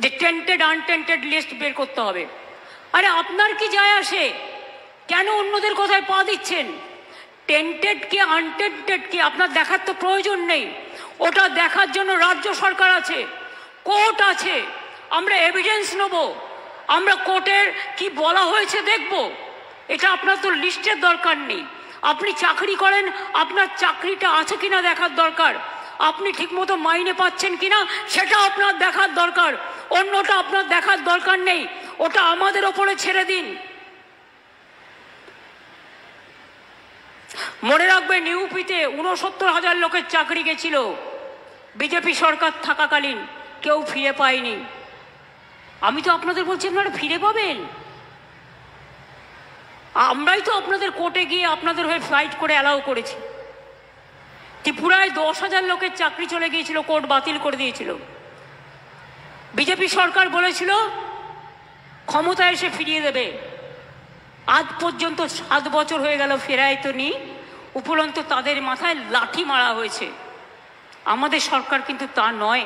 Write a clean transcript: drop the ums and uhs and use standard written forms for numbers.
যে tainted untainted list বের করতে হবে। আরে আপনার কি যায় আসে? কেন অন্যদের কথায় পা দিচ্ছেন? টেন্টেড কি আনটেন্টেড কি আপনার দেখার তো প্রয়োজন নেই। ওটা দেখার জন্য রাজ্য সরকার আছে, কোর্ট আছে, আমরা এভিডেন্স নেব, আমরা কোর্টের কি বলা হয়েছে দেখব। এটা আপনার তো লিস্টের দরকার নেই। আপনি চাকরি করেন, আপনার চাকরিটা আছে কিনা দেখার দরকার, আপনি ঠিকমতো মাইনে পাচ্ছেন কিনা সেটা আপনার দেখার দরকার, অন্যটা আপনার দেখার দরকার নেই। ওটা আমাদের ওপরে ছেড়ে দিন। মনে রাখবেন, ইউপিতে 69,000 লোকের চাকরি গেছিল বিজেপি সরকার থাকাকালীন, কেউ ফিরে পায়নি। আমি তো আপনাদের বলছি আপনারা ফিরে পাবেন। আমরাই তো আপনাদের কোর্টে গিয়ে আপনাদের হয়ে ফাইট করে অ্যালাউ করেছি। ত্রিপুরায় 10,000 লোকের চাকরি চলে গিয়েছিল, কোর্ট বাতিল করে দিয়েছিল। বিজেপি সরকার বলেছিল ক্ষমতায় এসে ফিরিয়ে দেবে। আজ পর্যন্ত 7 বছর হয়ে গেল, ফেরায় তো নি। উপরন্তু তাদের মাথায় লাঠি মারা হয়েছে। আমাদের সরকার কিন্তু তা নয়।